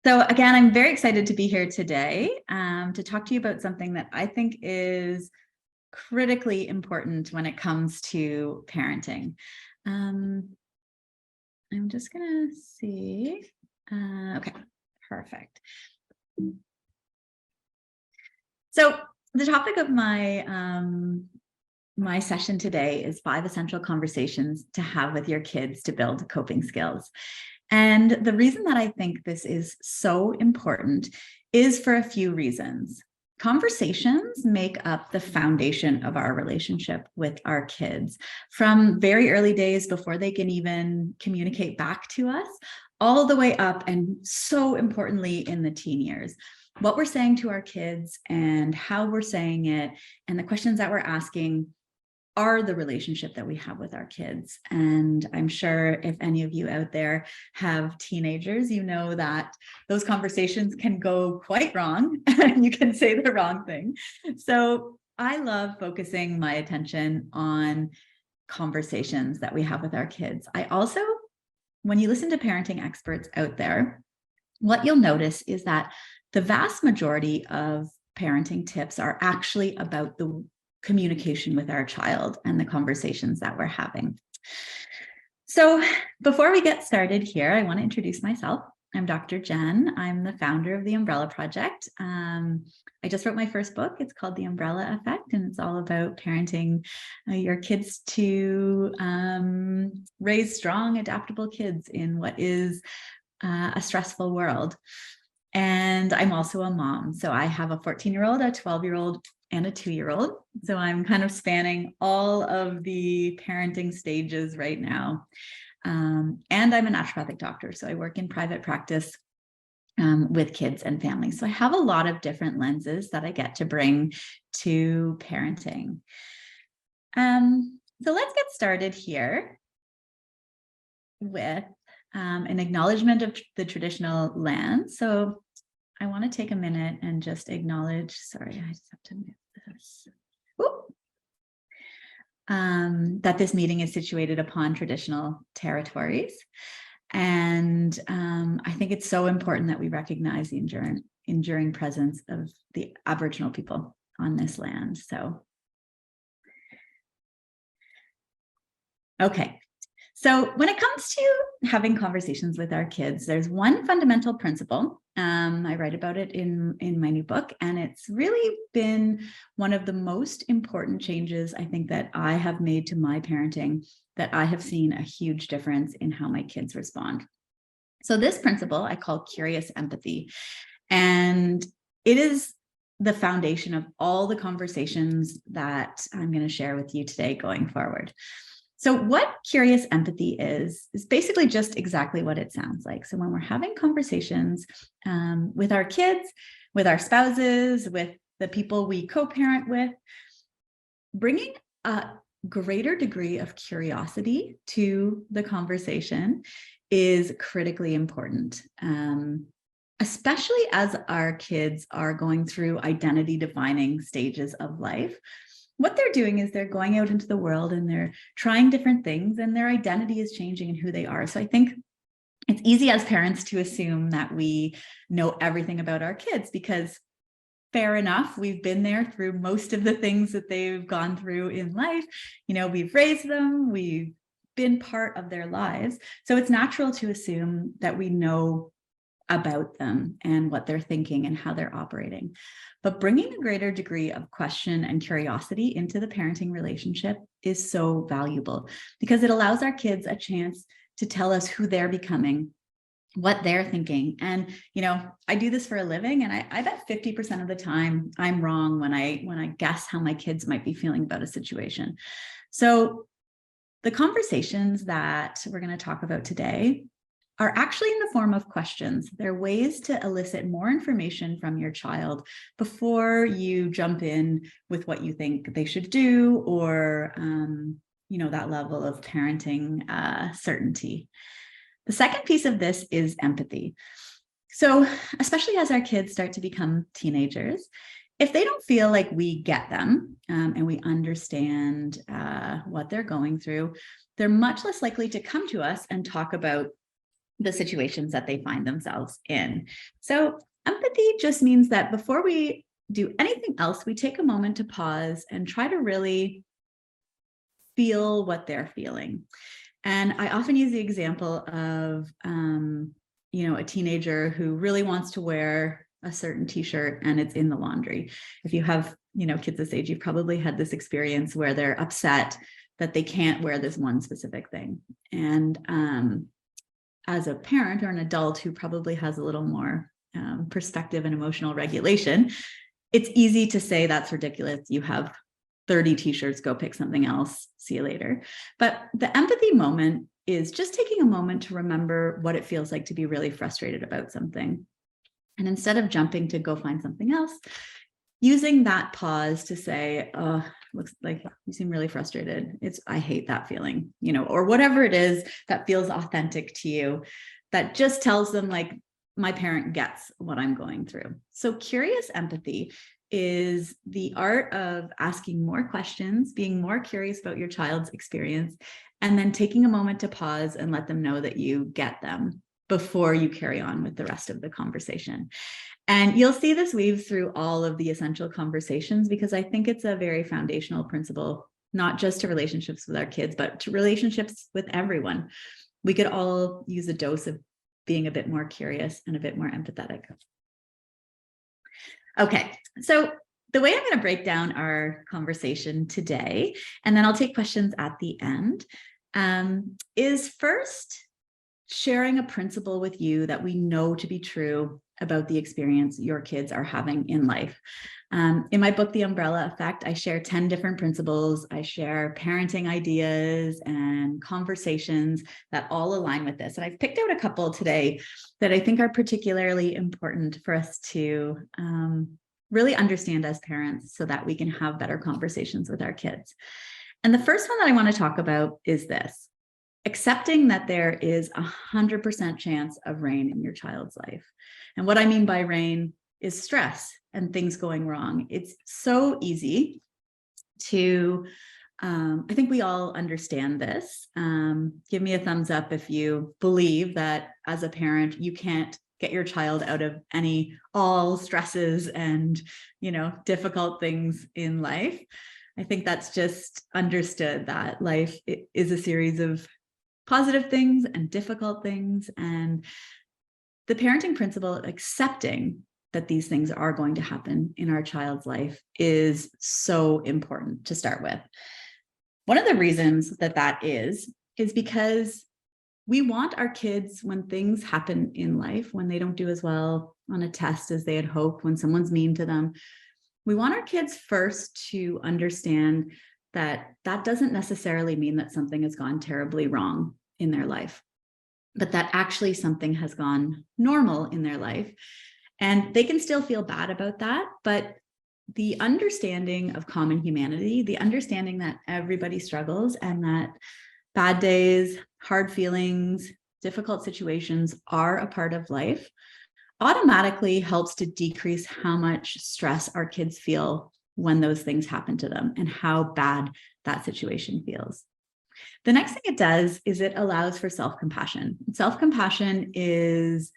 So again, I'm very excited to be here today to talk to you about something that I think is critically important when it comes to parenting. I'm just going to see. Okay, perfect. So the topic of my session today is 5 essential conversations to have with your kids to build coping skills. And the reason that I think this is so important is for a few reasons. Conversations make up the foundation of our relationship with our kids from very early days before they can even communicate back to us, all the way up, and so importantly in the teen years. What we're saying to our kids and how we're saying it and the questions that we're asking are the relationship that we have with our kids. And I'm sure if any of you out there have teenagers, you know that those conversations can go quite wrong and you can say the wrong thing. So I love focusing my attention on conversations that we have with our kids. I also, when you listen to parenting experts out there, what you'll notice is that the vast majority of parenting tips are actually about the communication with our child and the conversations that we're having. So before we get started here, I want to introduce myself. I'm Dr. Jen. I'm the founder of the Umbrella Project. I just wrote my first book. It's called The Umbrella Effect, and it's all about parenting your kids to raise strong, adaptable kids in what is a stressful world. And I'm also a mom. So I have a 14-year-old, a 12-year-old, and a 2-year-old. So I'm kind of spanning all of the parenting stages right now. And I'm a naturopathic doctor. So I work in private practice with kids and families. So I have a lot of different lenses that I get to bring to parenting. So let's get started here with an acknowledgement of the traditional land. So I want to take a minute and just acknowledge, sorry, I just have to move this. That this meeting is situated upon traditional territories. And I think it's so important that we recognize the enduring presence of the Aboriginal people on this land. So, okay. So when it comes to having conversations with our kids, there's one fundamental principle. I write about it in my new book, and it's really been one of the most important changes I think that I have made to my parenting, that I have seen a huge difference in how my kids respond. So this principle I call curious empathy, and it is the foundation of all the conversations that I'm going to share with you today going forward. So what curious empathy is basically just exactly what it sounds like. So when we're having conversations with our kids, with our spouses, with the people we co-parent with, bringing a greater degree of curiosity to the conversation is critically important, especially as our kids are going through identity-defining stages of life. What they're doing is they're going out into the world and they're trying different things, and their identity is changing in who they are. So I think it's easy as parents to assume that we know everything about our kids, because fair enough, we've been there through most of the things that they've gone through in life. You know, we've raised them, we've been part of their lives. So it's natural to assume that we know about them and what they're thinking and how they're operating. But bringing a greater degree of question and curiosity into the parenting relationship is so valuable, because it allows our kids a chance to tell us who they're becoming, what they're thinking. And, you know, I do this for a living, and I bet 50% of the time I'm wrong when I guess how my kids might be feeling about a situation. So the conversations that we're going to talk about today are actually in the form of questions. They're ways to elicit more information from your child before you jump in with what you think they should do, or, you know, that level of parenting certainty. The second piece of this is empathy. So especially as our kids start to become teenagers, if they don't feel like we get them and we understand what they're going through, they're much less likely to come to us and talk about the situations that they find themselves in. So empathy just means that before we do anything else, we take a moment to pause and try to really feel what they're feeling. And I often use the example of, a teenager who really wants to wear a certain t-shirt and it's in the laundry. If you have, kids this age, you've probably had this experience where they're upset that they can't wear this one specific thing. And as a parent or an adult who probably has a little more perspective and emotional regulation, it's easy to say that's ridiculous. You have 30 t-shirts, go pick something else, see you later. But the empathy moment is just taking a moment to remember what it feels like to be really frustrated about something. And instead of jumping to go find something else, using that pause to say, oh, looks like you seem really frustrated. I hate that feeling, or whatever it is that feels authentic to you, that just tells them like, my parent gets what I'm going through. So curious empathy is the art of asking more questions, being more curious about your child's experience, and then taking a moment to pause and let them know that you get them before you carry on with the rest of the conversation. And you'll see this weave through all of the essential conversations, because I think it's a very foundational principle, not just to relationships with our kids, but to relationships with everyone. We could all use a dose of being a bit more curious and a bit more empathetic. Okay, so the way I'm going to break down our conversation today, and then I'll take questions at the end, is first sharing a principle with you that we know to be true about the experience your kids are having in life. In my book, The Umbrella Effect, I share 10 different principles. I share parenting ideas and conversations that all align with this. And I've picked out a couple today that I think are particularly important for us to really understand as parents so that we can have better conversations with our kids. And the first one that I want to talk about is this: accepting that there is 100% chance of rain in your child's life. And what I mean by rain is stress and things going wrong. It's so easy to, I think we all understand this. Give me a thumbs up if you believe that as a parent, you can't get your child out of all stresses and, difficult things in life. I think that's just understood, that life is a series of positive things and difficult things. And the parenting principle of accepting that these things are going to happen in our child's life is so important to start with. One of the reasons that is because we want our kids, when things happen in life, when they don't do as well on a test as they had hoped, when someone's mean to them, we want our kids first to understand that that doesn't necessarily mean that something has gone terribly wrong in their life, but that actually something has gone normal in their life. And they can still feel bad about that, but the understanding of common humanity, the understanding that everybody struggles and that bad days, hard feelings, difficult situations are a part of life, automatically helps to decrease how much stress our kids feel when those things happen to them and how bad that situation feels. The next thing it does is it allows for self-compassion. Self-compassion is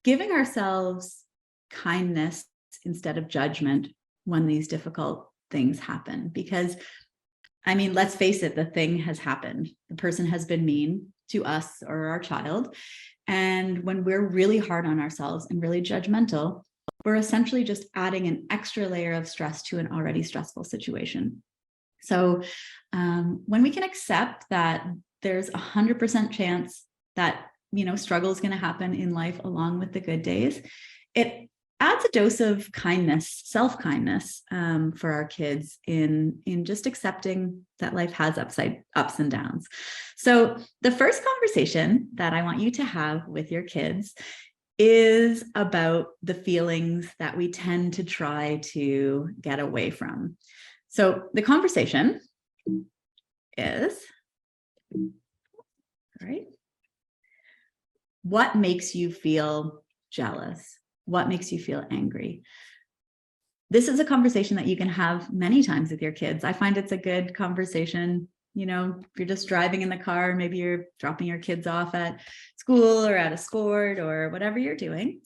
giving ourselves kindness instead of judgment when these difficult things happen. Because, let's face it, the thing has happened. The person has been mean to us or our child. And when we're really hard on ourselves and really judgmental, we're essentially just adding an extra layer of stress to an already stressful situation. So when we can accept that there's 100% chance that, struggle is going to happen in life along with the good days, it adds a dose of kindness, self-kindness for our kids in just accepting that life has ups and downs. So the first conversation that I want you to have with your kids is about the feelings that we tend to try to get away from. So the conversation is, all right, what makes you feel jealous? What makes you feel angry? This is a conversation that you can have many times with your kids. I find it's a good conversation if you're just driving in the car, maybe you're dropping your kids off at school or at a sport or whatever you're doing,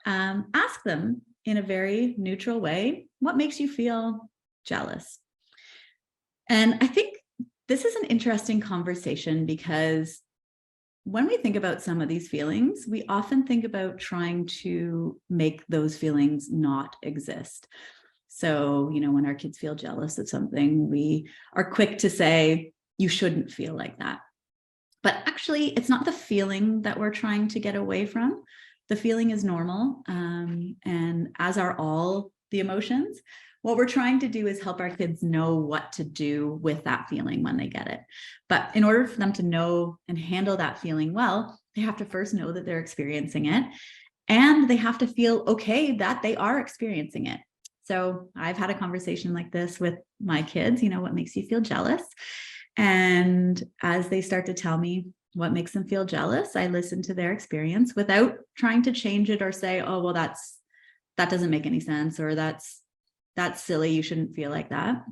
ask them in a very neutral way, what makes you feel jealous? And I think this is an interesting conversation because when we think about some of these feelings, we often think about trying to make those feelings not exist. So, when our kids feel jealous of something, we are quick to say, you shouldn't feel like that. But actually, it's not the feeling that we're trying to get away from. The feeling is normal, and as are all the emotions. What we're trying to do is help our kids know what to do with that feeling when they get it. But in order for them to know and handle that feeling well, they have to first know that they're experiencing it, and they have to feel okay that they are experiencing it. So I've had a conversation like this with my kids, what makes you feel jealous? And as they start to tell me what makes them feel jealous, I listen to their experience without trying to change it or say, oh, well, that doesn't make any sense, or that's silly, you shouldn't feel like that.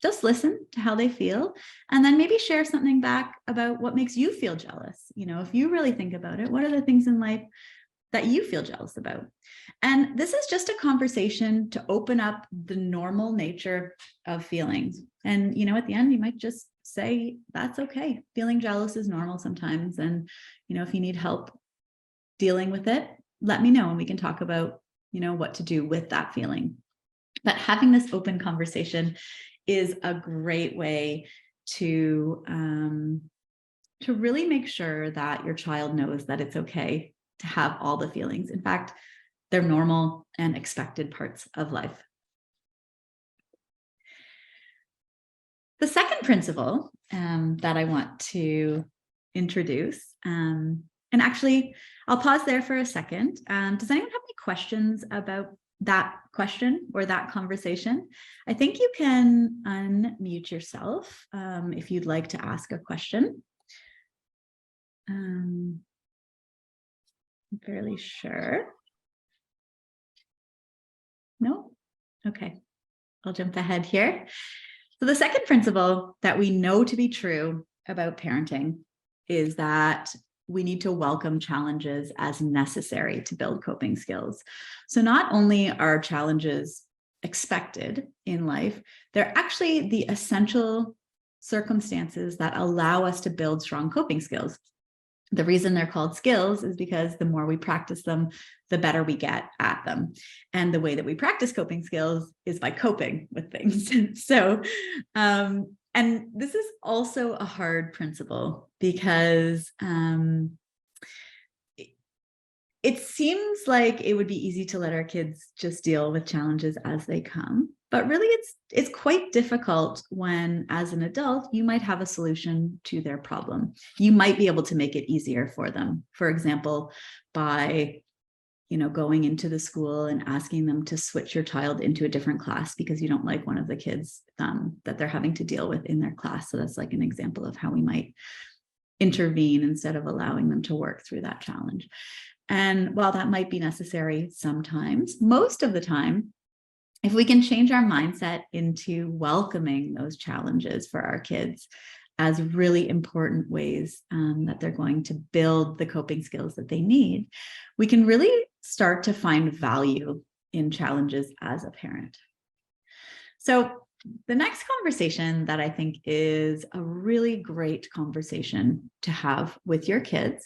Just listen to how they feel, and then maybe share something back about what makes you feel jealous. If you really think about it, what are the things in life that you feel jealous about? And this is just a conversation to open up the normal nature of feelings. And, at the end, you might just say, that's okay. Feeling jealous is normal sometimes. And, if you need help dealing with it, let me know and we can talk about, what to do with that feeling. But having this open conversation is a great way to really make sure that your child knows that it's okay to have all the feelings. In fact, they're normal and expected parts of life. The second principle that I want to introduce, and actually, I'll pause there for a second. Does anyone have any questions about that question or that conversation? I think you can unmute yourself if you'd like to ask a question. I'm fairly sure. No? Okay, I'll jump ahead here. So the second principle that we know to be true about parenting is that we need to welcome challenges as necessary to build coping skills. So not only are challenges expected in life, they're actually the essential circumstances that allow us to build strong coping skills. The reason they're called skills is because the more we practice them, the better we get at them. And the way that we practice coping skills is by coping with things. So, and this is also a hard principle because it seems like it would be easy to let our kids just deal with challenges as they come. But really, it's quite difficult when, as an adult, you might have a solution to their problem. You might be able to make it easier for them. For example, by going into the school and asking them to switch your child into a different class because you don't like one of the kids that they're having to deal with in their class. So that's like an example of how we might intervene instead of allowing them to work through that challenge. And while that might be necessary sometimes, most of the time, if we can change our mindset into welcoming those challenges for our kids as really important ways that they're going to build the coping skills that they need, we can really start to find value in challenges as a parent. So the next conversation that I think is a really great conversation to have with your kids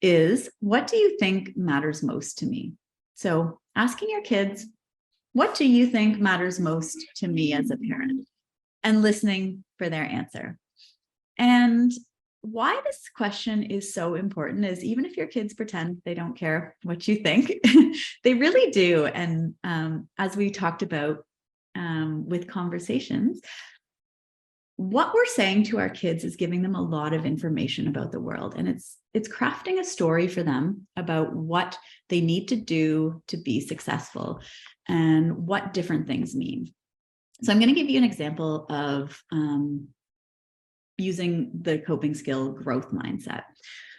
is, what do you think matters most to me? So asking your kids, what do you think matters most to me as a parent? And listening for their answer. And why this question is so important is, even if your kids pretend they don't care what you think, they really do. And as we talked about with conversations, what we're saying to our kids is giving them a lot of information about the world. And it's crafting a story for them about what they need to do to be successful and what different things mean. So I'm going to give you an example of using the coping skill growth mindset.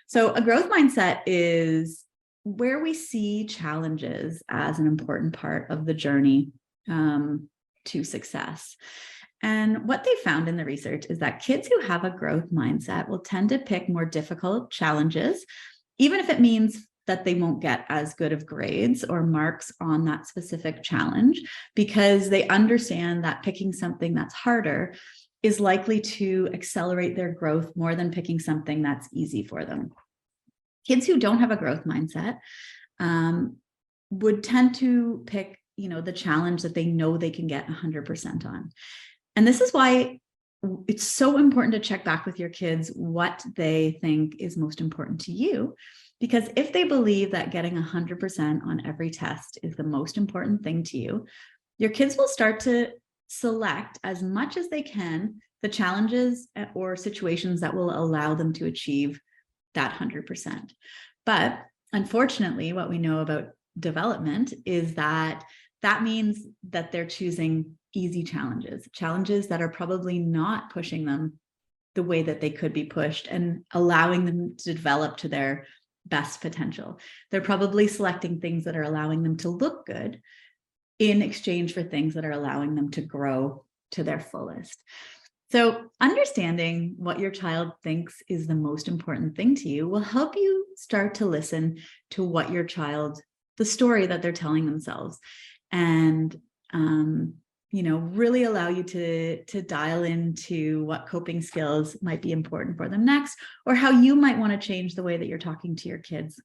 So a growth mindset is where we see challenges as an important part of the journey to success. And what they found in the research is that kids who have a growth mindset will tend to pick more difficult challenges, even if it means that they won't get as good of grades or marks on that specific challenge, because they understand that picking something that's harder is likely to accelerate their growth more than picking something that's easy for them. Kids who don't have a growth mindset would tend to pick, the challenge that they know they can get 100% on. And this is why it's so important to check back with your kids what they think is most important to you. Because if they believe that getting 100% on every test is the most important thing to you, your kids will start to select as much as they can the challenges or situations that will allow them to achieve that 100%. But unfortunately, what we know about development is that means that they're choosing easy challenges that are probably not pushing them the way that they could be pushed and allowing them to develop to their best potential. They're probably selecting things that are allowing them to look good in exchange for things that are allowing them to grow to their fullest. So understanding what your child thinks is the most important thing to you will help you start to listen to what your child, the story that they're telling themselves, and really allow you to dial into what coping skills might be important for them next, or how you might want to change the way that you're talking to your kids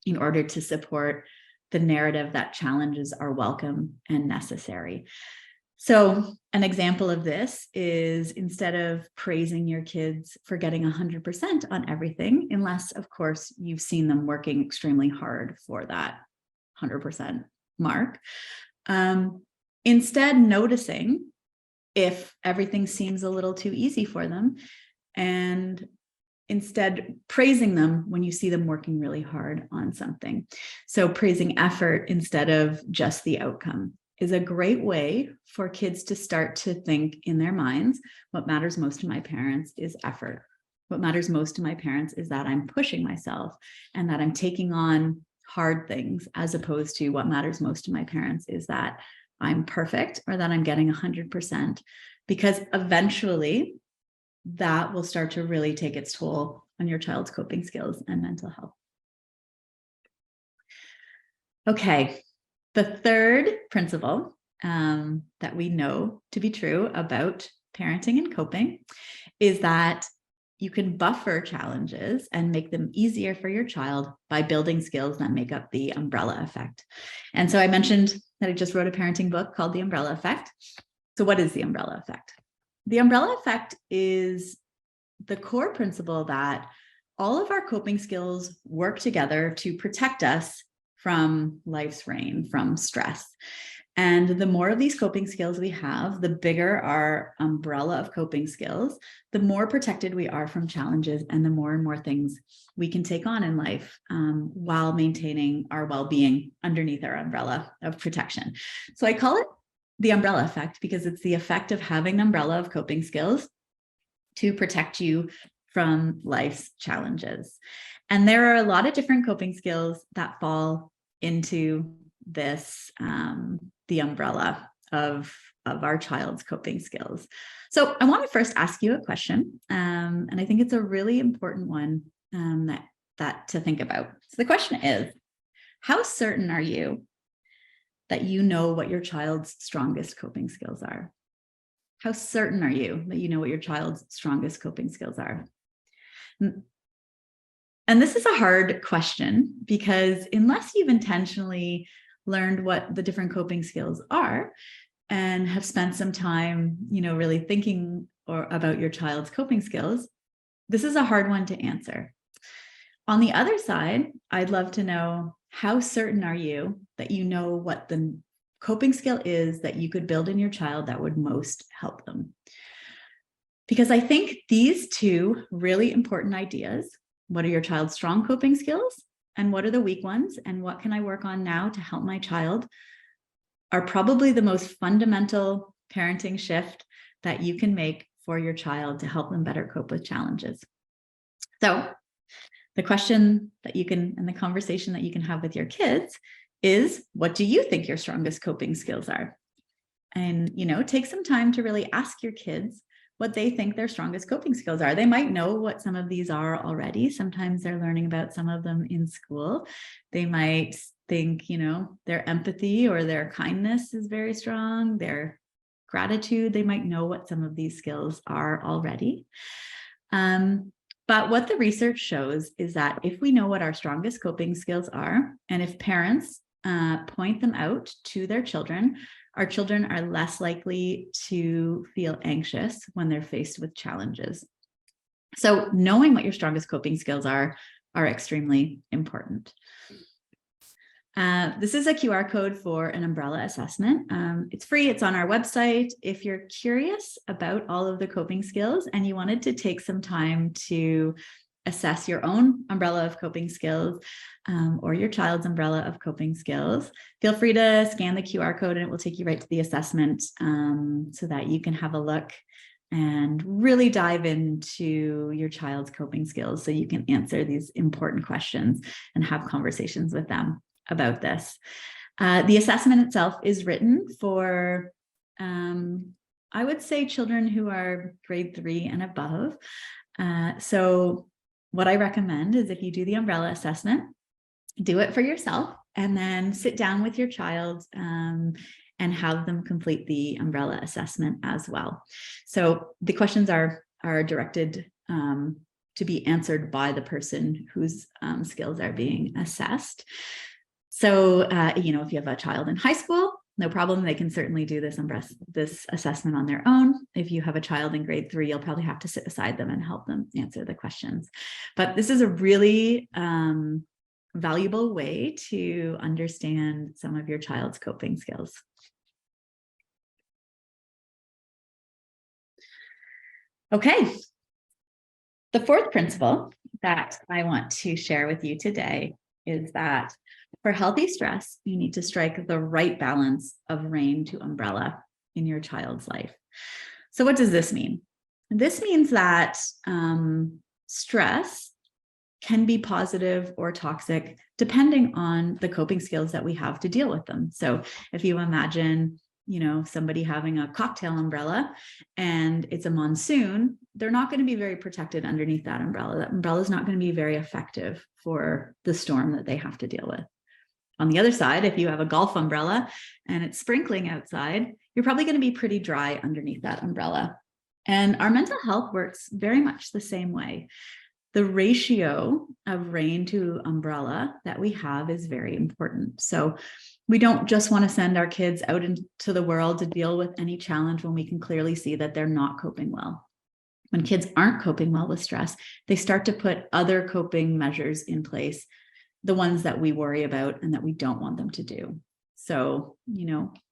in order to support the narrative that challenges are welcome and necessary. So an example of this is, instead of praising your kids for getting 100% on everything, unless, of course, you've seen them working extremely hard for that 100% mark, instead noticing if everything seems a little too easy for them, and instead praising them when you see them working really hard on something. So praising effort instead of just the outcome is a great way for kids to start to think in their minds, what matters most to my parents is effort. What matters most to my parents is that I'm pushing myself and that I'm taking on hard things, as opposed to what matters most to my parents is that I'm perfect or that I'm getting 100%, because eventually that will start to really take its toll on your child's coping skills and mental health. Okay, the third principle that we know to be true about parenting and coping is that you can buffer challenges and make them easier for your child by building skills that make up the umbrella effect. And so I mentioned that I just wrote a parenting book called The Umbrella Effect. So what is the umbrella effect? The umbrella effect is the core principle that all of our coping skills work together to protect us from life's rain, from stress. And the more of these coping skills we have, the bigger our umbrella of coping skills, the more protected we are from challenges, and the more and more things we can take on in life while maintaining our well-being underneath our umbrella of protection. So I call it the umbrella effect because it's the effect of having an umbrella of coping skills to protect you from life's challenges. And there are a lot of different coping skills that fall into this, the umbrella of our child's coping skills. So I want to first ask you a question, and I think it's a really important one that to think about. So the question is, how certain are you that you know what your child's strongest coping skills are? How certain are you that you know what your child's strongest coping skills are? And this is a hard question because unless you've intentionally learned what the different coping skills are and have spent some time, really thinking about your child's coping skills, this is a hard one to answer. On the other side, I'd love to know, how certain are you that you know what the coping skill is that you could build in your child that would most help them? Because I think these two really important ideas, what are your child's strong coping skills and what are the weak ones, and what can I work on now to help my child, are probably the most fundamental parenting shift that you can make for your child to help them better cope with challenges. So the question that you can, and the conversation that you can have with your kids is, what do you think your strongest coping skills are? And, take some time to really ask your kids what they think their strongest coping skills are. They might know what some of these are already. Sometimes they're learning about some of them in school. They might think, their empathy or their kindness is very strong, their gratitude, they might know what some of these skills are already. But what the research shows is that if we know what our strongest coping skills are, and if parents point them out to their children, our children are less likely to feel anxious when they're faced with challenges. So knowing what your strongest coping skills are extremely important. This is a QR code for an umbrella assessment. It's free. It's on our website. If you're curious about all of the coping skills and you wanted to take some time to assess your own umbrella of coping skills or your child's umbrella of coping skills, feel free to scan the QR code and it will take you right to the assessment so that you can have a look and really dive into your child's coping skills so you can answer these important questions and have conversations with them about this. The assessment itself is written for, I would say, children who are grade 3 and above. So what I recommend is if you do the umbrella assessment, do it for yourself and then sit down with your child and have them complete the umbrella assessment as well. So the questions are directed to be answered by the person whose skills are being assessed. So, if you have a child in high school, no problem. They can certainly do this assessment on their own. If you have a child in grade 3, you'll probably have to sit beside them and help them answer the questions. But this is a really valuable way to understand some of your child's coping skills. Okay. The fourth principle that I want to share with you today is that for healthy stress, you need to strike the right balance of rain to umbrella in your child's life. So what does this mean? This means that stress can be positive or toxic depending on the coping skills that we have to deal with them. So if you imagine, somebody having a cocktail umbrella and it's a monsoon, they're not going to be very protected underneath that umbrella. That umbrella is not going to be very effective for the storm that they have to deal with. On the other side, if you have a golf umbrella and it's sprinkling outside, you're probably going to be pretty dry underneath that umbrella. And our mental health works very much the same way. The ratio of rain to umbrella that we have is very important. So we don't just want to send our kids out into the world to deal with any challenge when we can clearly see that they're not coping well. When kids aren't coping well with stress, they start to put other coping measures in place, the ones that we worry about and that we don't want them to do. So,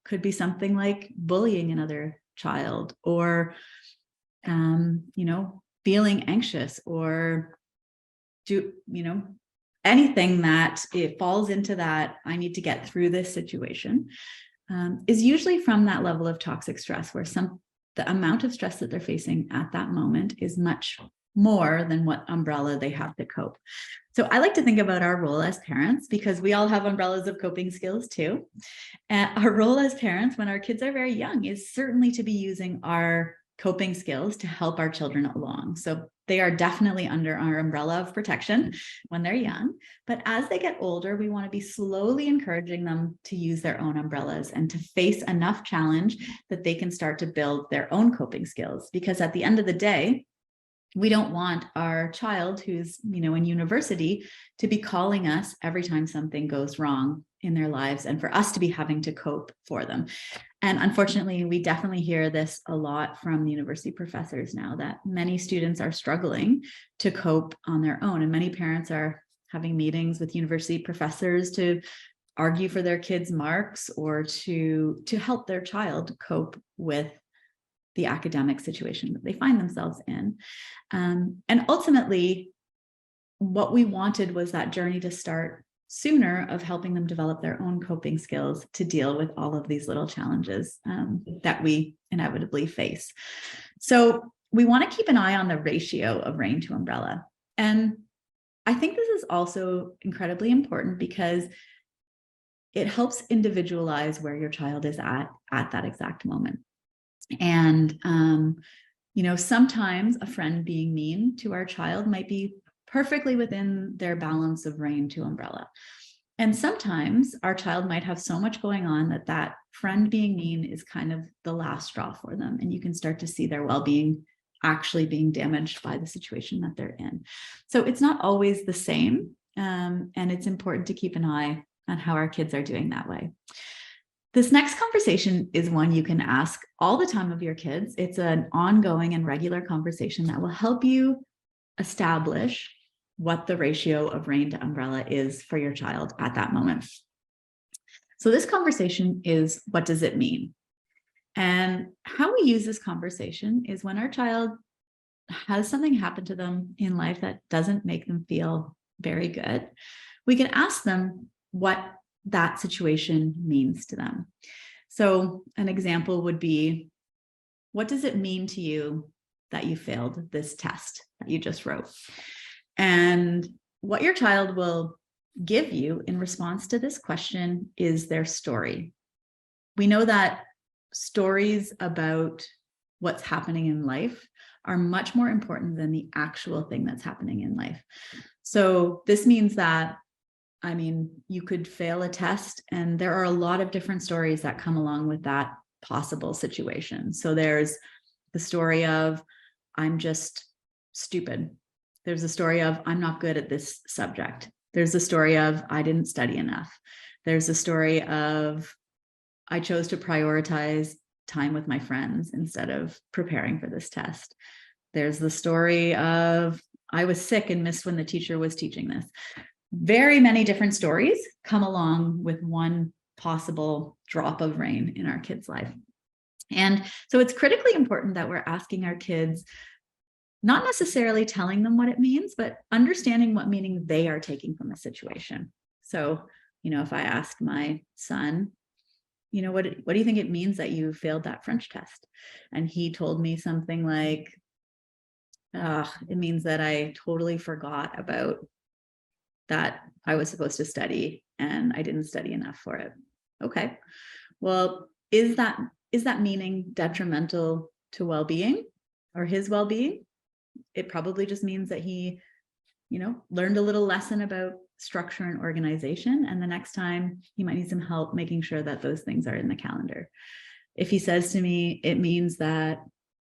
could be something like bullying another child or, feeling anxious or anything that it falls into that I need to get through this situation is usually from that level of toxic stress where the amount of stress that they're facing at that moment is much more than what umbrella they have to cope. So I like to think about our role as parents because we all have umbrellas of coping skills too. And our role as parents when our kids are very young is certainly to be using our coping skills to help our children along. So they are definitely under our umbrella of protection when they're young. But as they get older, we want to be slowly encouraging them to use their own umbrellas and to face enough challenge that they can start to build their own coping skills. Because at the end of the day, we don't want our child who's, in university to be calling us every time something goes wrong in their lives and for us to be having to cope for them. And unfortunately, we definitely hear this a lot from university professors now that many students are struggling to cope on their own. And many parents are having meetings with university professors to argue for their kids' marks or to help their child cope with the academic situation that they find themselves in. And ultimately, what we wanted was that journey to start sooner of helping them develop their own coping skills to deal with all of these little challenges that we inevitably face. So we want to keep an eye on the ratio of rain to umbrella. And I think this is also incredibly important because it helps individualize where your child is at that exact moment. And, sometimes a friend being mean to our child might be perfectly within their balance of rain to umbrella. And sometimes our child might have so much going on that friend being mean is kind of the last straw for them. And you can start to see their well-being actually being damaged by the situation that they're in. So it's not always the same. And it's important to keep an eye on how our kids are doing that way. This next conversation is one you can ask all the time of your kids. It's an ongoing and regular conversation that will help you establish what the ratio of rain to umbrella is for your child at that moment. So this conversation is, what does it mean? And how we use this conversation is when our child has something happen to them in life that doesn't make them feel very good, we can ask them what that situation means to them. So an example would be, what does it mean to you that you failed this test that you just wrote? And what your child will give you in response to this question is their story. We know that stories about what's happening in life are much more important than the actual thing that's happening in life. So this means that, you could fail a test, and there are a lot of different stories that come along with that possible situation. So there's the story of, I'm just stupid. There's a story of, I'm not good at this subject. There's a story of, I didn't study enough. There's a story of, I chose to prioritize time with my friends instead of preparing for this test. There's the story of, I was sick and missed when the teacher was teaching this. Very many different stories come along with one possible drop of rain in our kids' life. And so it's critically important that we're asking our kids, not necessarily telling them what it means, but understanding what meaning they are taking from a situation. So, if I ask my son, what do you think it means that you failed that French test? And he told me something like, it means that I totally forgot about that I was supposed to study and I didn't study enough for it. Okay. Well, is that meaning detrimental to well-being or his well-being? It probably just means that he, learned a little lesson about structure and organization. And the next time he might need some help making sure that those things are in the calendar. If he says to me, it means that,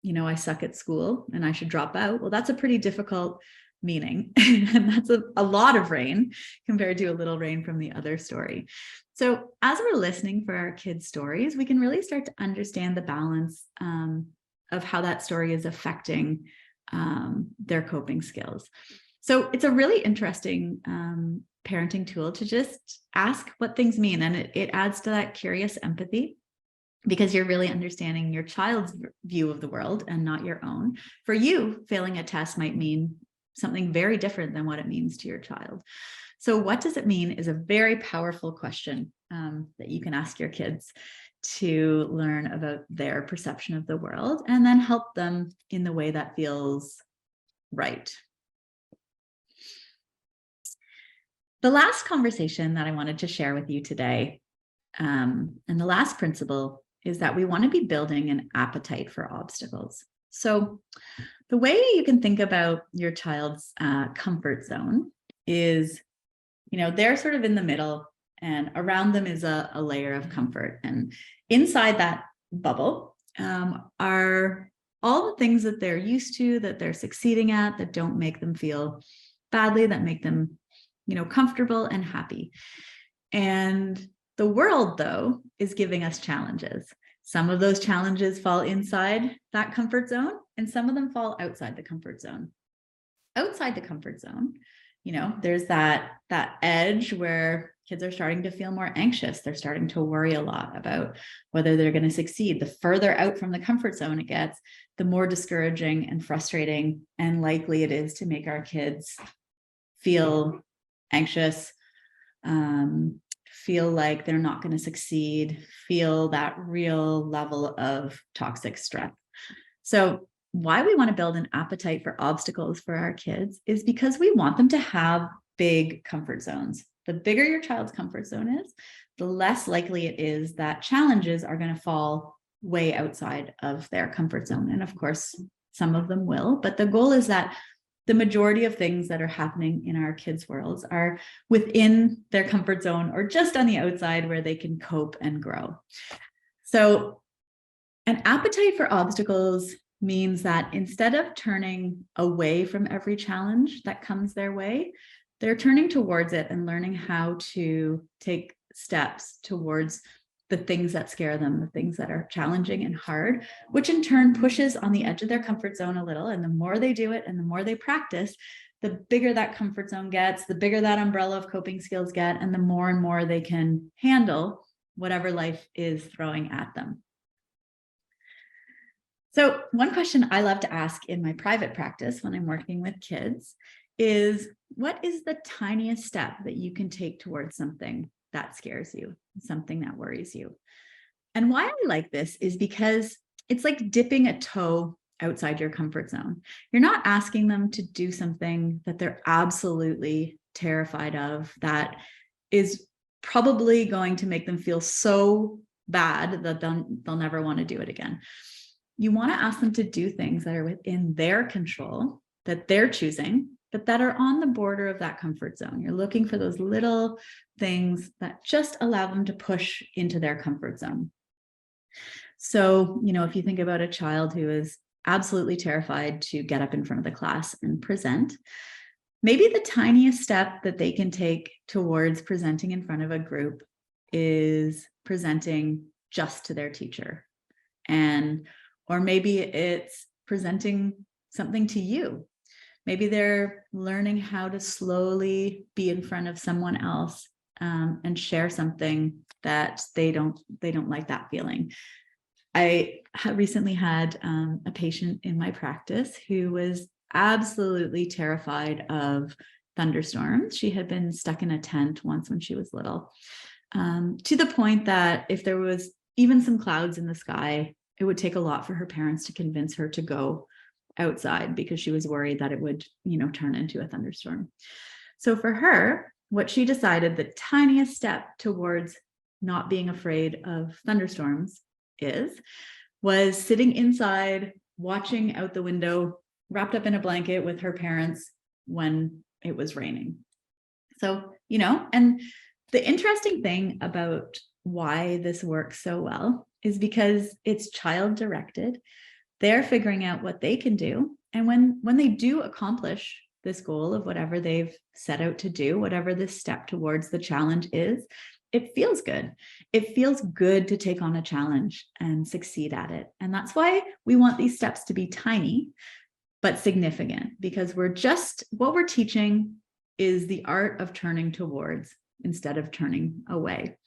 I suck at school and I should drop out. Well, that's a pretty difficult meaning. And that's a lot of rain compared to a little rain from the other story. So as we're listening for our kids' stories, we can really start to understand the balance of how that story is affecting their coping skills. So it's a really interesting parenting tool to just ask what things mean. And it adds to that curious empathy, because you're really understanding your child's view of the world and not your own. For you, failing a test might mean something very different than what it means to your child. So what does it mean is a very powerful question that you can ask your kids to learn about their perception of the world and then help them in the way that feels right. The last conversation that I wanted to share with you today, and the last principle, is that we want to be building an appetite for obstacles. So the way you can think about your child's comfort zone is, they're sort of in the middle and around them is a layer of comfort. And inside that bubble are all the things that they're used to, that they're succeeding at, that don't make them feel badly, that make them, comfortable and happy. And the world, though, is giving us challenges. Some of those challenges fall inside that comfort zone, and some of them fall outside the comfort zone. Outside the comfort zone, there's that edge where kids are starting to feel more anxious. They're starting to worry a lot about whether they're going to succeed. The further out from the comfort zone it gets, the more discouraging and frustrating and likely it is to make our kids feel anxious, feel like they're not going to succeed, feel that real level of toxic stress. So why we want to build an appetite for obstacles for our kids is because we want them to have big comfort zones. The bigger your child's comfort zone is, the less likely it is that challenges are going to fall way outside of their comfort zone. And of course, some of them will, but the goal is that the majority of things that are happening in our kids' worlds are within their comfort zone or just on the outside where they can cope and grow. So an appetite for obstacles means that instead of turning away from every challenge that comes their way, they're turning towards it and learning how to take steps towards the things that scare them, the things that are challenging and hard, which in turn pushes on the edge of their comfort zone a little. And the more they do it and the more they practice, the bigger that comfort zone gets, the bigger that umbrella of coping skills get, and the more and more they can handle whatever life is throwing at them. So one question I love to ask in my private practice when I'm working with kids is, what is the tiniest step that you can take towards something that scares you, something that worries you? And why I like this is because it's like dipping a toe outside your comfort zone. You're not asking them to do something that they're absolutely terrified of, that is probably going to make them feel so bad that they'll never want to do it again. You want to ask them to do things that are within their control, that they're choosing, but that are on the border of that comfort zone. You're looking for those little things that just allow them to push into their comfort zone. So, if you think about a child who is absolutely terrified to get up in front of the class and present, maybe the tiniest step that they can take towards presenting in front of a group is presenting just to their teacher. Or maybe it's presenting something to you. Maybe they're learning how to slowly be in front of someone else and share something that they don't like that feeling. I recently had a patient in my practice who was absolutely terrified of thunderstorms. She had been stuck in a tent once when she was little, to the point that if there was even some clouds in the sky, it would take a lot for her parents to convince her to go outside because she was worried that it would, turn into a thunderstorm. So for her, what she decided the tiniest step towards not being afraid of thunderstorms was sitting inside, watching out the window, wrapped up in a blanket with her parents when it was raining. So, and the interesting thing about why this works so well is because it's child directed. They're figuring out what they can do. And when they do accomplish this goal of whatever they've set out to do, whatever this step towards the challenge is, it feels good. It feels good to take on a challenge and succeed at it. And that's why we want these steps to be tiny, but significant, because what we're teaching is the art of turning towards instead of turning away.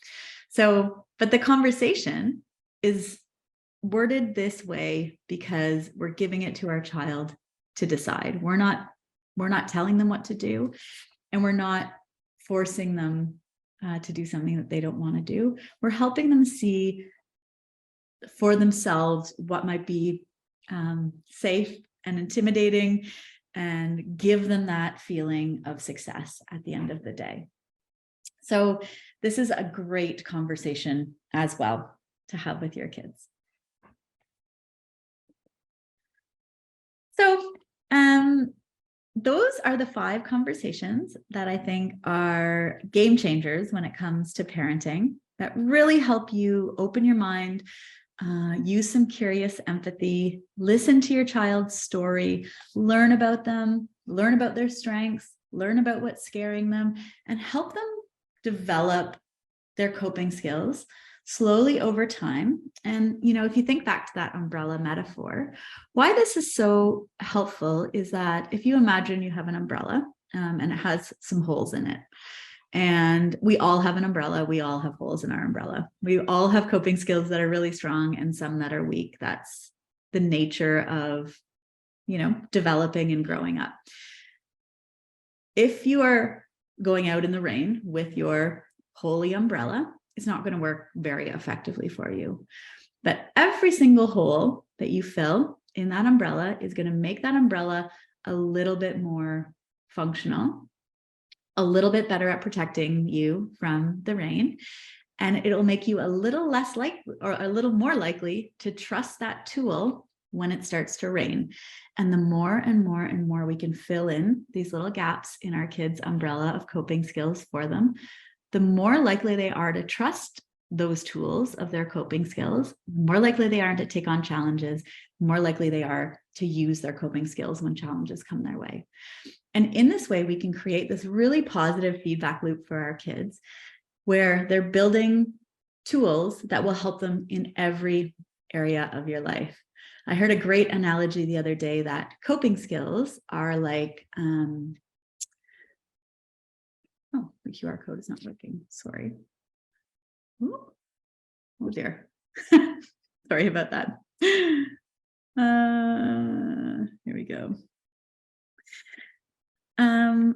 So, but the conversation is worded this way because we're giving it to our child to decide. We're not telling them what to do, and we're not forcing them to do something that they don't want to do. We're helping them see for themselves what might be safe and intimidating, and give them that feeling of success at the end of the day. So this is a great conversation as well to have with your kids. So those are the 5 conversations that I think are game changers when it comes to parenting, that really help you open your mind, use some curious empathy, listen to your child's story, learn about them, learn about their strengths, learn about what's scaring them, and help them develop their coping skills slowly over time. And, if you think back to that umbrella metaphor, why this is so helpful is that if you imagine you have an umbrella and it has some holes in it, and we all have an umbrella, we all have holes in our umbrella. We all have coping skills that are really strong and some that are weak. That's the nature of, developing and growing up. If you are going out in the rain with your holy umbrella, it's not going to work very effectively for you. But every single hole that you fill in that umbrella is going to make that umbrella a little bit more functional, a little bit better at protecting you from the rain. And it'll make you a little less likely or a little more likely to trust that tool when it starts to rain. And the more and more and more we can fill in these little gaps in our kids' umbrella of coping skills for them, the more likely they are to trust those tools of their coping skills, the more likely they are to take on challenges, the more likely they are to use their coping skills when challenges come their way. And in this way, we can create this really positive feedback loop for our kids where they're building tools that will help them in every area of your life. I heard a great analogy the other day that coping skills are like, oh, the QR code is not working. Sorry. Ooh. Oh dear. Sorry about that. Here we go.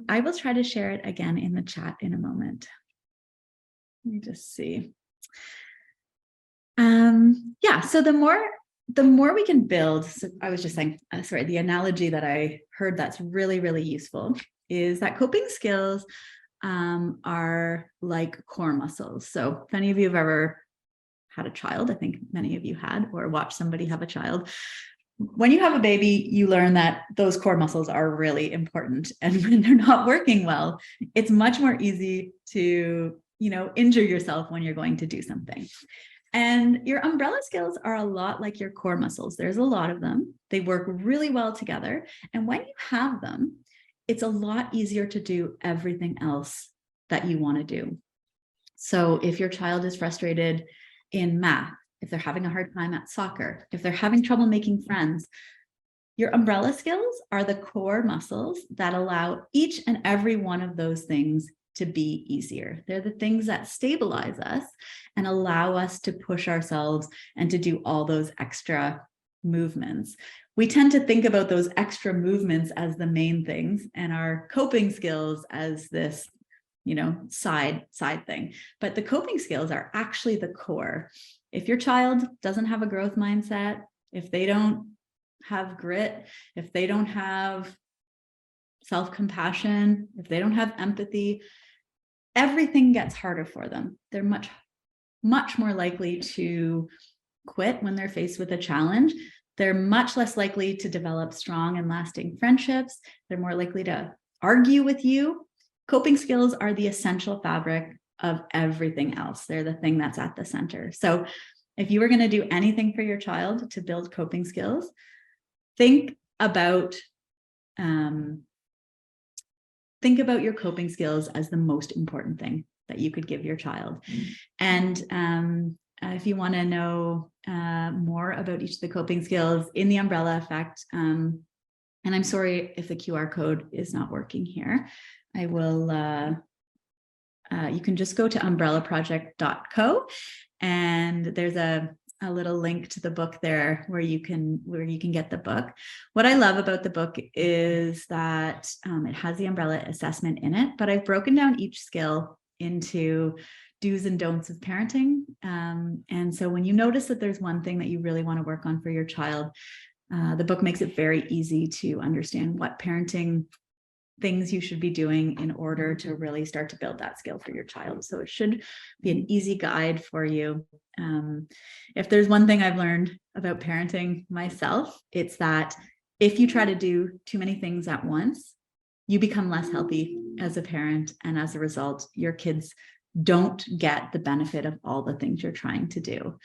I will try to share it again in the chat in a moment. Let me just see. Yeah, so the more we can build, so I was just saying, the analogy that I heard that's really, really useful is that coping skills are like core muscles. So if any of you have ever had a child, I think many of you had, or watched somebody have a child, when you have a baby, you learn that those core muscles are really important. And when they're not working well, it's much more easy to, injure yourself when you're going to do something. And your umbrella skills are a lot like your core muscles. There's a lot of them. They work really well together. And when you have them, it's a lot easier to do everything else that you want to do. So if your child is frustrated in math, if they're having a hard time at soccer, if they're having trouble making friends, your umbrella skills are the core muscles that allow each and every one of those things to be easier. They're the things that stabilize us and allow us to push ourselves and to do all those extra movements. We tend to think about those extra movements as the main things and our coping skills as this, side thing. But the coping skills are actually the core. If your child doesn't have a growth mindset, if they don't have grit, if they don't have self-compassion, if they don't have empathy, everything gets harder for them. They're much, much more likely to quit when they're faced with a challenge. They're much less likely to develop strong and lasting friendships. They're more likely to argue with you. Coping skills are the essential fabric of everything else. They're the thing that's at the center. So if you were going to do anything for your child to build coping skills, think about your coping skills as the most important thing that you could give your child. And if you want to know more about each of the coping skills in the umbrella effect, and I'm sorry if the QR code is not working here, I will, you can just go to umbrellaproject.co, and there's a little link to the book there where you can get the book. What I love about the book is that it has the umbrella assessment in it, but I've broken down each skill into do's and don'ts of parenting. And so when you notice that there's one thing that you really want to work on for your child, the book makes it very easy to understand what parenting things you should be doing in order to really start to build that skill for your child. So it should be an easy guide for you. If there's one thing I've learned about parenting myself, it's that if you try to do too many things at once, you become less healthy as a parent. And as a result, your kids don't get the benefit of all the things you're trying to do.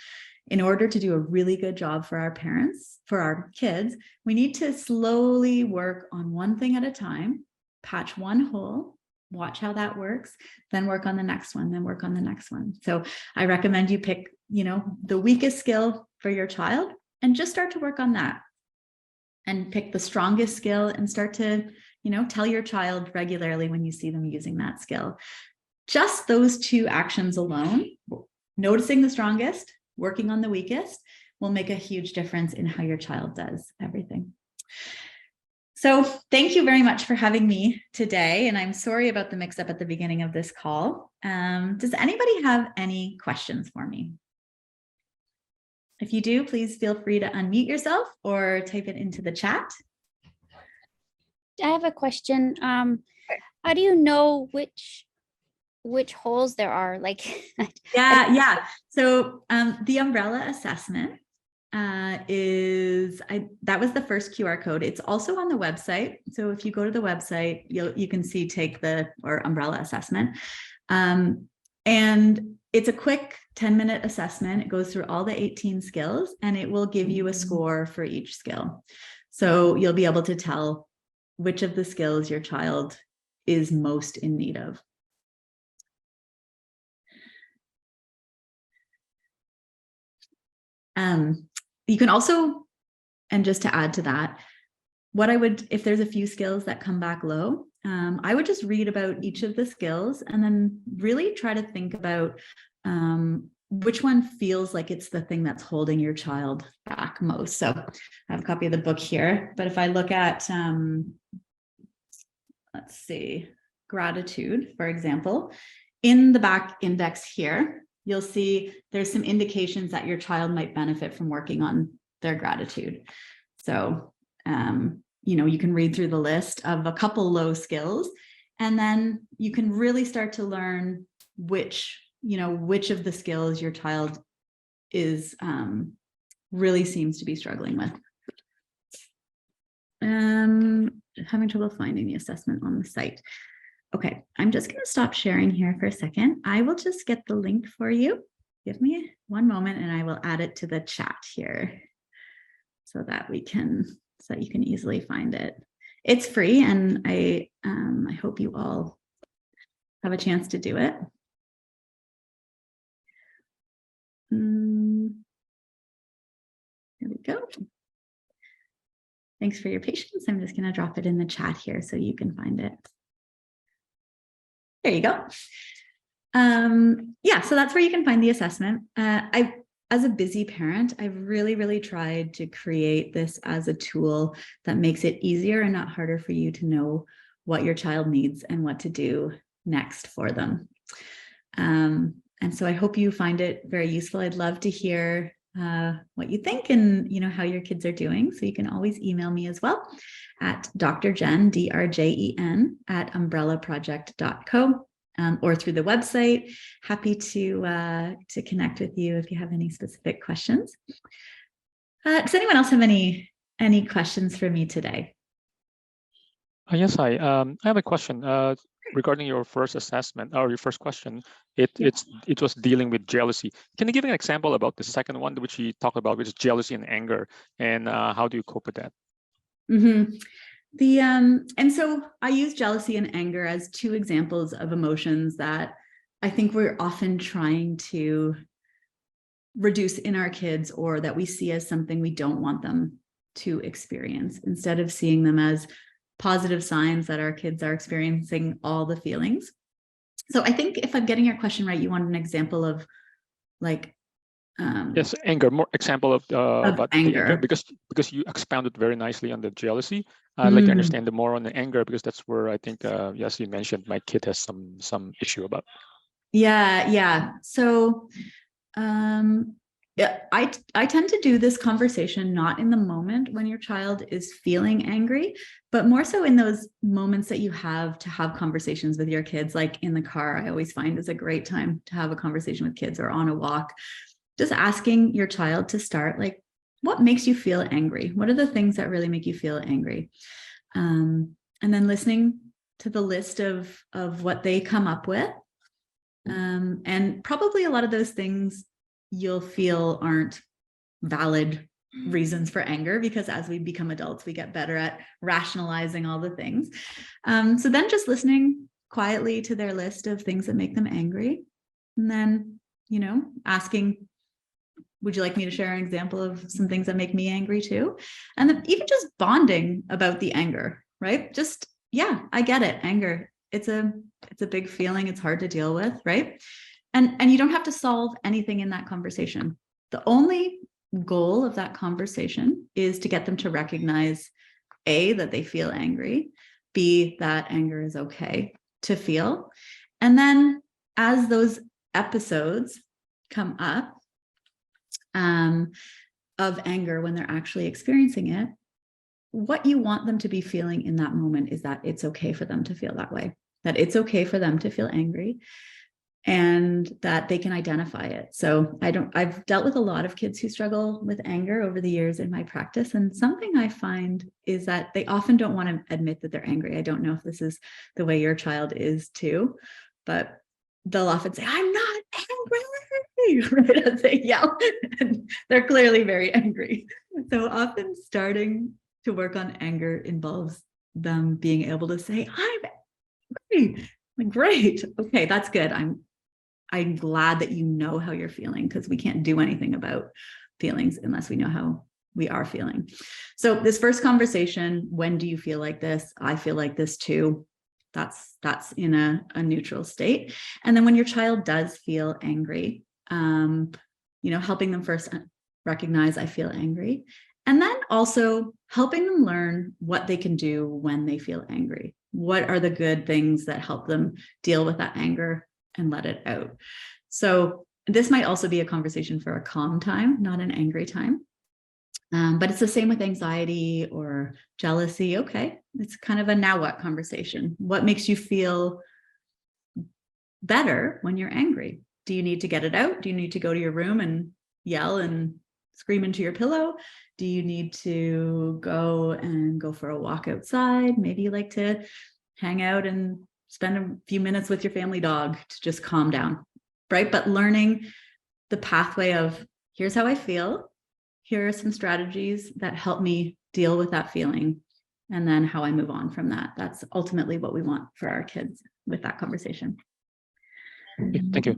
In order to do a really good job for our parents, for our kids, we need to slowly work on one thing at a time, patch one hole, watch how that works, then work on the next one, then work on the next one. So I recommend you pick, the weakest skill for your child and just start to work on that. And pick the strongest skill and start to, tell your child regularly when you see them using that skill. Just those two actions alone, noticing the strongest, working on the weakest, will make a huge difference in how your child does everything. So thank you very much for having me today. And I'm sorry about the mix-up at the beginning of this call. Does anybody have any questions for me? If you do, please feel free to unmute yourself or type it into the chat. I have a question. How do you know which holes there are? Like, Yeah. So the umbrella assessment that was the first QR code. It's also on the website. So if you go to the website, you can see take the or umbrella assessment. And it's a quick 10-minute assessment. It goes through all the 18 skills and it will give you a score for each skill. So you'll be able to tell which of the skills your child is most in need of. You can also, and just to add to that, if there's a few skills that come back low, I would just read about each of the skills and then really try to think about which one feels like it's the thing that's holding your child back most. So I have a copy of the book here, but if I look at, let's see, gratitude, for example, in the back index here, you'll see there's some indications that your child might benefit from working on their gratitude. So, you can read through the list of a couple low skills, and then you can really start to learn which of the skills your child is really seems to be struggling with. Having trouble finding the assessment on the site. Okay, I'm just going to stop sharing here for a second. I will just get the link for you. Give me one moment and I will add it to the chat here so that you can easily find it. It's free and I hope you all have a chance to do it. Here we go. Thanks for your patience. I'm just going to drop it in the chat here so you can find it. There you go. Yeah, so that's where you can find the assessment. As a busy parent, I've really, really tried to create this as a tool that makes it easier and not harder for you to know what your child needs and what to do next for them. And so I hope you find it very useful. I'd love to hear what you think and how your kids are doing. So you can always email me as well at drjen, DRJEN, at umbrellaproject.co. Or through the website. Happy to connect with you if you have any specific questions. Does anyone else have any questions for me today? Yes, I have a question regarding your first assessment or your first question. It was dealing with jealousy. Can you give an example about the second one, which you talked about, which is jealousy and anger, and how do you cope with that? Mm-hmm. And so I use jealousy and anger as two examples of emotions that I think we're often trying to reduce in our kids, or that we see as something we don't want them to experience, instead of seeing them as positive signs that our kids are experiencing all the feelings. So I think if I'm getting your question right, you want an example of like yes, anger. More example of about anger. the anger, because you expounded very nicely on the jealousy. I'd like to understand the more on the anger, because that's where I think yes, you mentioned my kid has some issue about. Yeah. So yeah, I tend to do this conversation not in the moment when your child is feeling angry, but more so in those moments that you have to have conversations with your kids, like in the car. I always find is a great time to have a conversation with kids, or on a walk. Just asking your child to start, like, what makes you feel angry? What are the things that really make you feel angry? And then listening to the list of what they come up with. And probably a lot of those things you'll feel aren't valid reasons for anger, because as we become adults, we get better at rationalizing all the things. So then just listening quietly to their list of things that make them angry. And then, asking, would you like me to share an example of some things that make me angry too? And then even just bonding about the anger, right? Just, yeah, I get it. Anger, it's a big feeling. It's hard to deal with, right? And you don't have to solve anything in that conversation. The only goal of that conversation is to get them to recognize A, that they feel angry, B, that anger is okay to feel. And then as those episodes come up, of anger, when they're actually experiencing it, what you want them to be feeling in that moment is that it's okay for them to feel that way. that it's okay for them to feel angry, and that they can identify it. So I've dealt with a lot of kids who struggle with anger over the years in my practice. And something I find is that they often don't want to admit that they're angry. I don't know if this is the way your child is too, but they'll often say, I'm not angry, right, as they yell. And they're clearly very angry. So often starting to work on anger involves them being able to say, I'm angry. Like, great. Okay, that's good. I'm glad that you know how you're feeling, because we can't do anything about feelings unless we know how we are feeling. So this first conversation, when do you feel like this? I feel like this too. That's in a neutral state. And then when your child does feel angry, helping them first recognize I feel angry, and then also helping them learn what they can do when they feel angry. What are the good things that help them deal with that anger and let it out? So this might also be a conversation for a calm time, not an angry time. But it's the same with anxiety or jealousy. Okay, it's kind of a now what conversation. What makes you feel better when you're angry? Do you need to get it out? Do you need to go to your room and yell and scream into your pillow? Do you need to go for a walk outside? Maybe you like to hang out and spend a few minutes with your family dog to just calm down, right? But learning the pathway of, here's how I feel. Here are some strategies that help me deal with that feeling, and then how I move on from that. That's ultimately what we want for our kids with that conversation. Thank you.